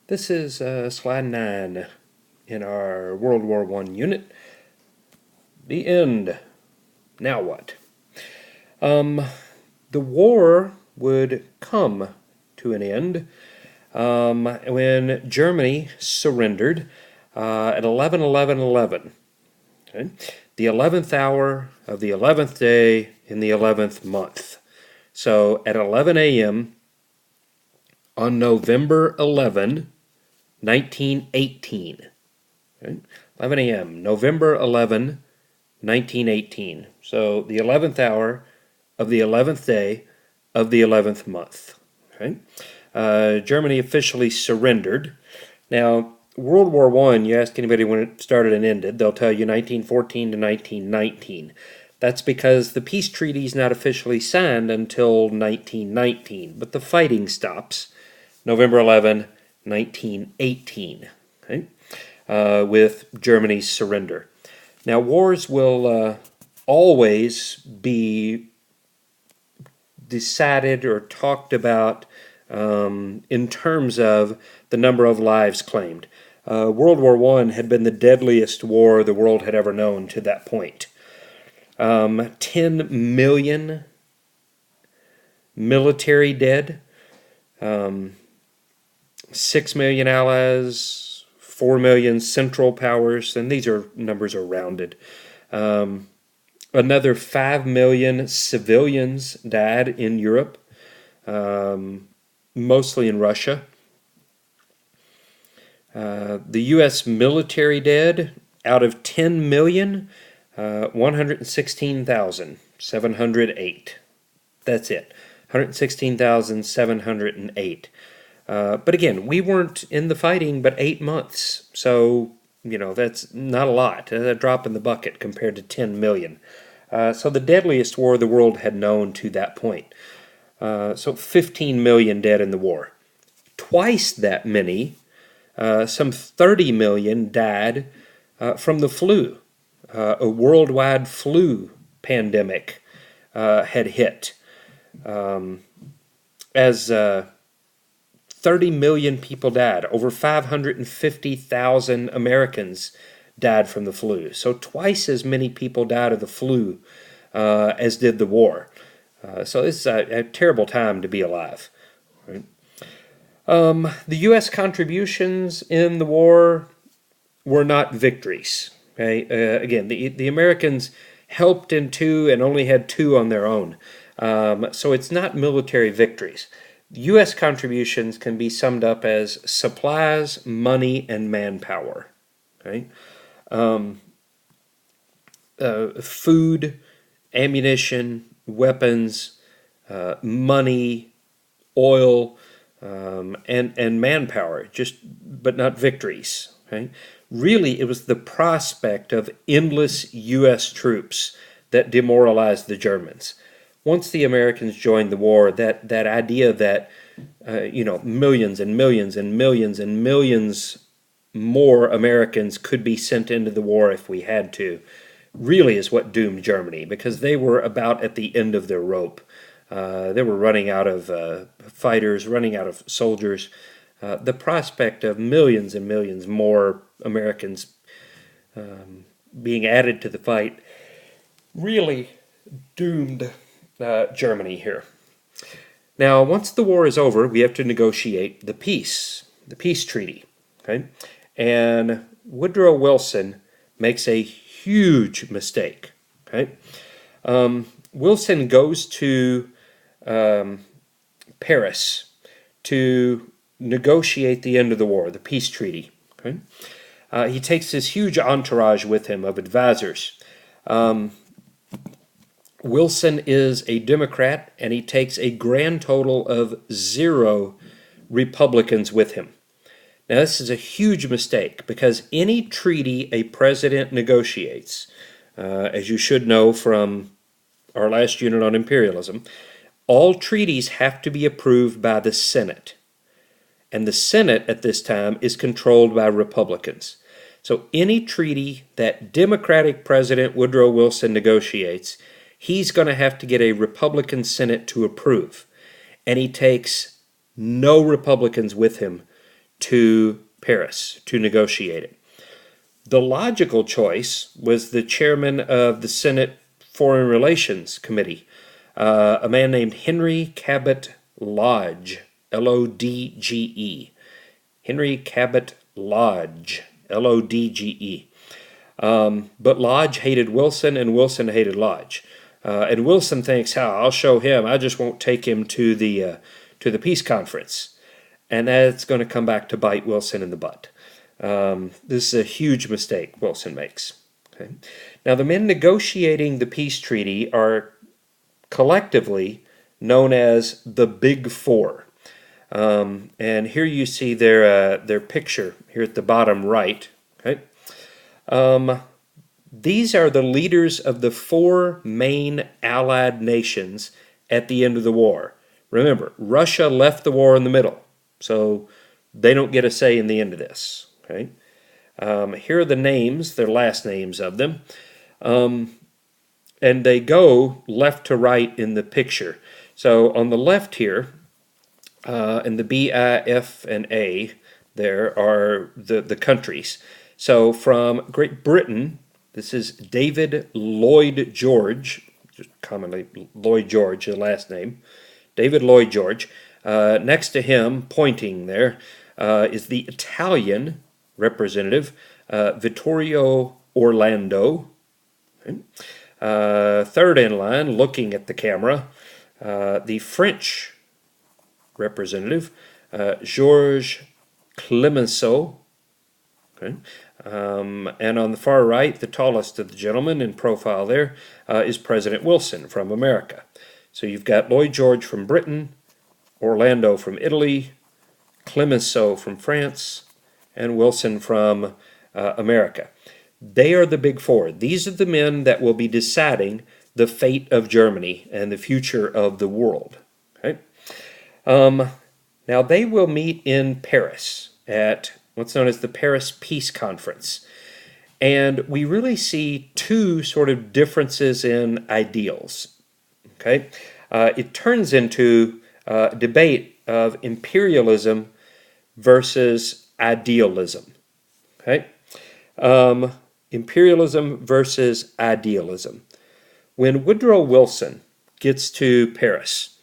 This is slide 9 in our World War I unit. The end. Now what? The war would come to an end when Germany surrendered at 11/11/11. Okay? The 11th hour of the 11th day in the 11th month. So at 11 a.m. on November 11, 1918. Okay? 11 a.m., November 11, 1918. So the 11th hour of the 11th day of the 11th month. Okay? Germany officially surrendered. Now, World War I, you ask anybody when it started and ended, they'll tell you 1914 to 1919. That's because the peace treaty is not officially signed until 1919, but the fighting stops November 11, 1918, okay? With Germany's surrender. Now, wars will always be decided or talked about in terms of the number of lives claimed. World War I had been the deadliest war the world had ever known to that point. 10 million military dead, 6 million allies, 4 million central powers, and these numbers are rounded. Another 5 million civilians died in Europe, mostly in Russia. The U.S. military dead, out of 10 million, 116,708. That's it, 116,708. But again, we weren't in the fighting but 8 months, so, that's not a lot, a drop in the bucket compared to 10 million. So the deadliest war the world had known to that point. So 15 million dead in the war. Twice that many, some 30 million died from the flu. A worldwide flu pandemic had hit. As 30 million people died, over 550,000 Americans died from the flu. So twice as many people died of the flu as did the war. So it's a terrible time to be alive. Right? The U.S. contributions in the war were not victories. Okay? Again, the Americans helped in 2 and only had 2 on their own. So it's not military victories. U.S. contributions can be summed up as supplies, money, and manpower. Okay? Food, ammunition, weapons, money, oil, and manpower, but not victories. Okay? Really, it was the prospect of endless U.S. troops that demoralized the Germans. Once the Americans joined the war, that idea that millions and millions and millions and millions more Americans could be sent into the war if we had to, really is what doomed Germany, because they were about at the end of their rope. They were running out of fighters, running out of soldiers. The prospect of millions and millions more Americans being added to the fight really doomed Germany here. Now, once the war is over, we have to negotiate the peace treaty. Okay? And Woodrow Wilson makes a huge mistake. Okay? Wilson goes to Paris to negotiate the end of the war, the peace treaty. Okay? He takes this huge entourage with him of advisors. Wilson is a Democrat, and he takes a grand total of 0 Republicans with him. Now, this is a huge mistake, because any treaty a president negotiates, as you should know from our last unit on imperialism, all treaties have to be approved by the Senate. And the Senate at this time is controlled by Republicans. So any treaty that Democratic President Woodrow Wilson negotiates, he's going to have to get a Republican Senate to approve. And he takes no Republicans with him to Paris to negotiate it. The logical choice was the chairman of the Senate Foreign Relations Committee, a man named Henry Cabot Lodge, Lodge. Henry Cabot Lodge, Lodge. But Lodge hated Wilson, and Wilson hated Lodge. And Wilson thinks, I'll show him. I just won't take him to the peace conference. And that's going to come back to bite Wilson in the butt. This is a huge mistake Wilson makes. Okay? Now, the men negotiating the peace treaty are collectively known as the Big Four. And here you see their picture here at the bottom right. Okay? These are the leaders of the four main Allied nations at the end of the war. Remember, Russia left the war in the middle, so they don't get a say in the end of this. Okay? Here are the names, their last names of them. And they go left to right in the picture. So on the left here, in the B, I, F, and A, there are the countries. So from Great Britain, this is David Lloyd George, just commonly Lloyd George, the last name. David Lloyd George. Next to him, pointing there, is the Italian representative, Vittorio Orlando. Okay. Third in line, looking at the camera, the French representative, Georges Clemenceau. Okay. And on the far right, the tallest of the gentlemen in profile there, is President Wilson from America. So you've got Lloyd George from Britain, Orlando from Italy, Clemenceau from France, and Wilson from America. They are the Big Four. These are the men that will be deciding the fate of Germany and the future of the world. Okay? Now they will meet in Paris at what's known as the Paris Peace Conference. And we really see two sort of differences in ideals. Okay? It turns into a debate of imperialism versus idealism. Okay? Imperialism versus idealism. When Woodrow Wilson gets to Paris,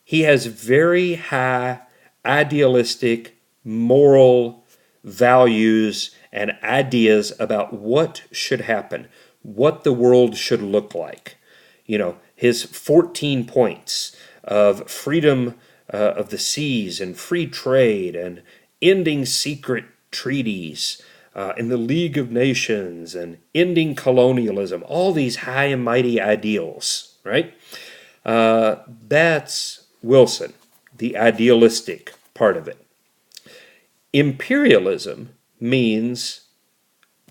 he has very high idealistic, moral values and ideas about what should happen, what the world should look like. You know, his 14 points of freedom of the seas and free trade and ending secret treaties in the League of Nations and ending colonialism, all these high and mighty ideals, right? That's Wilson, the idealistic part of it. Imperialism means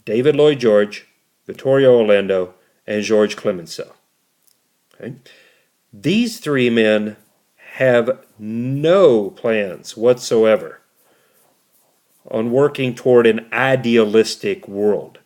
David Lloyd George, Vittorio Orlando, and George Clemenceau. Okay? These three men have no plans whatsoever on working toward an idealistic world.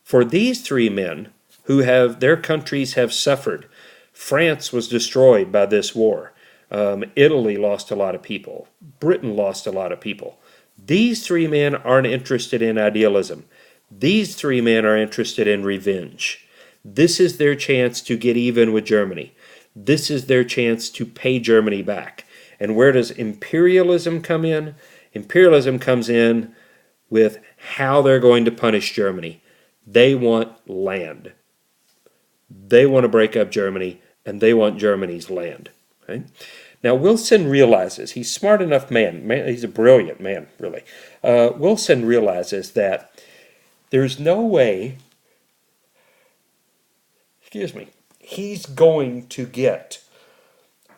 For these three men, who have their countries have suffered, France was destroyed by this war. Italy lost a lot of people. Britain lost a lot of people. These three men aren't interested in idealism. These three men are interested in revenge. This is their chance to get even with Germany. This is their chance to pay Germany back. And where does imperialism come in? Imperialism comes in with how they're going to punish Germany. They want land. They want to break up Germany, and they want Germany's land. Okay? Now, Wilson realizes, he's a smart enough man, he's a brilliant man, really. Wilson realizes that there's no way, he's going to get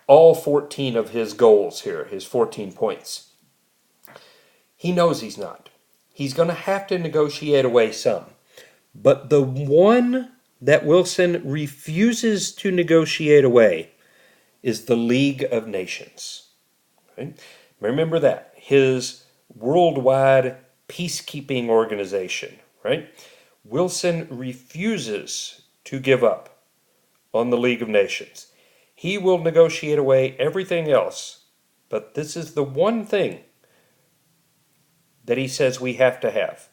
all 14 of his goals here, his 14 points. He knows he's not. He's going to have to negotiate away some. But the one that Wilson refuses to negotiate away is the League of Nations. Okay? Remember that. His worldwide peacekeeping organization. Right? Wilson refuses to give up on the League of Nations. He will negotiate away everything else. But this is the one thing that he says we have to have.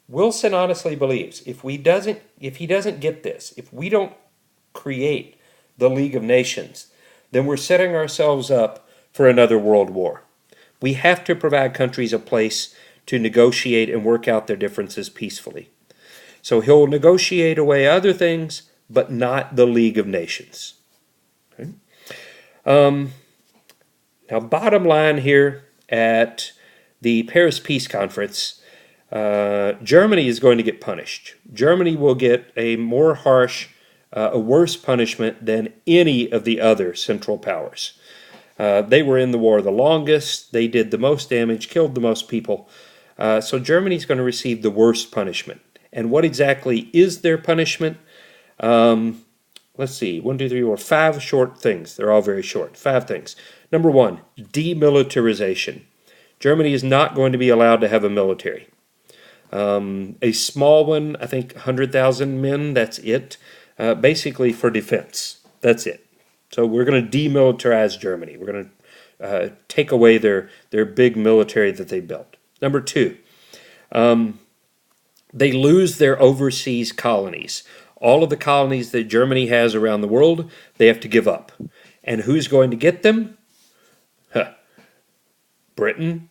Wilson honestly believes if he doesn't get this, if we don't create the League of Nations, then we're setting ourselves up for another world war. We have to provide countries a place to negotiate and work out their differences peacefully. So he'll negotiate away other things, but not the League of Nations. Okay? Now, bottom line here at the Paris Peace Conference, Germany is going to get punished. Germany will get a more harsh, a worse punishment than any of the other Central Powers. They were in the war the longest, they did the most damage, killed the most people. So Germany's going to receive the worst punishment. And what exactly is their punishment? Let's see, 1, 2, 3, 4, 5 short things. They're all very short. 5 things. Number 1, demilitarization. Germany is not going to be allowed to have a military. A small one, I think 100,000 men, that's it. Basically for defense. That's it. So we're going to demilitarize Germany. We're going to take away their big military that they built. Number 2, they lose their overseas colonies. All of the colonies that Germany has around the world, they have to give up. And who's going to get them? Britain,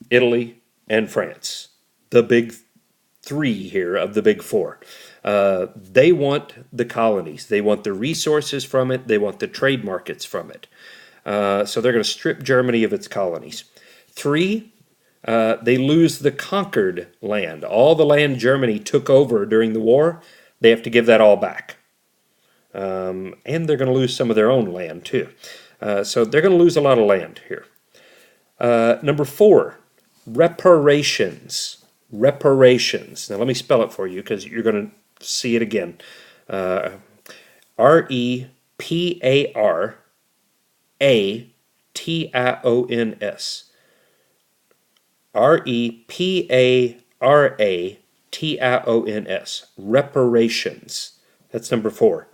Italy, and France. The big 3 here of the big 4. They want the colonies. They want the resources from it. They want the trade markets from it. So they're going to strip Germany of its colonies. 3, they lose the conquered land. All the land Germany took over during the war, they have to give that all back. And they're going to lose some of their own land too. So they're going to lose a lot of land here. Number 4, reparations. Reparations. Now let me spell it for you because you're going to see it again. R-E-P-A-R-A-T-I-O-N-S. R-E-P-A-R-A-T-I-O-N-S. Reparations. That's number 4.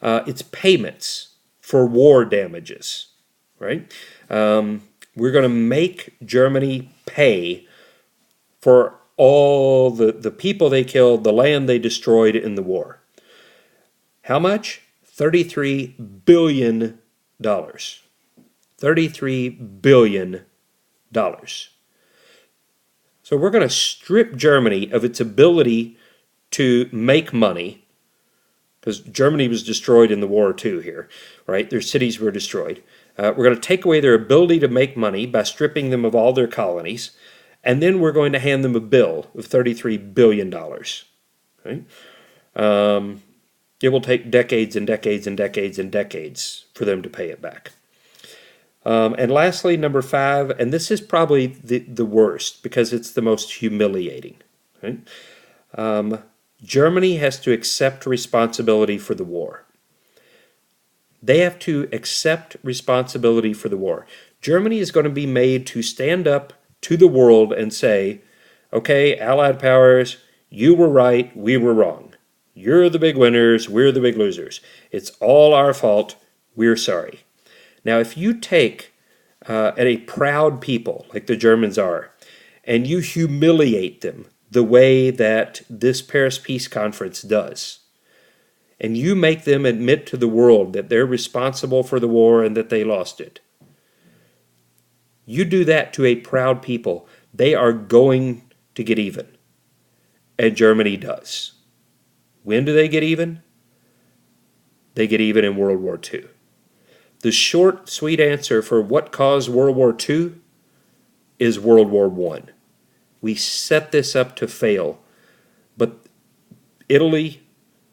It's payments for war damages, right? We're going to make Germany pay for all the people they killed, the land they destroyed in the war. How much? $33 billion. $33 billion. So we're going to strip Germany of its ability to make money, because Germany was destroyed in the war too here, right? Their cities were destroyed. We're going to take away their ability to make money by stripping them of all their colonies, and then we're going to hand them a bill of $33 billion. Right? It will take decades and decades and decades and decades for them to pay it back. And lastly, number 5, and this is probably the worst because it's the most humiliating. Right? Germany has to accept responsibility for the war. They have to accept responsibility for the war. Germany is going to be made to stand up to the world and say, okay, Allied powers, you were right, we were wrong. You're the big winners, we're the big losers. It's all our fault, we're sorry. Now, if you take at a proud people, like the Germans are, and you humiliate them the way that this Paris Peace Conference does, and you make them admit to the world that they're responsible for the war and that they lost it, you do that to a proud people, they are going to get even. And Germany does. When do they get even? They get even in World War II. The short, sweet answer for what caused World War II is World War I. We set this up to fail. But Italy,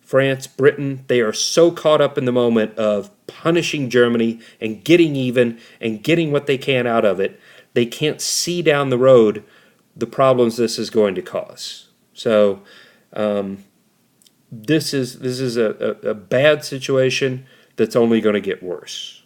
France, Britain, they are so caught up in the moment of punishing Germany and getting even and getting what they can out of it, they can't see down the road the problems this is going to cause. So this is a bad situation that's only going to get worse.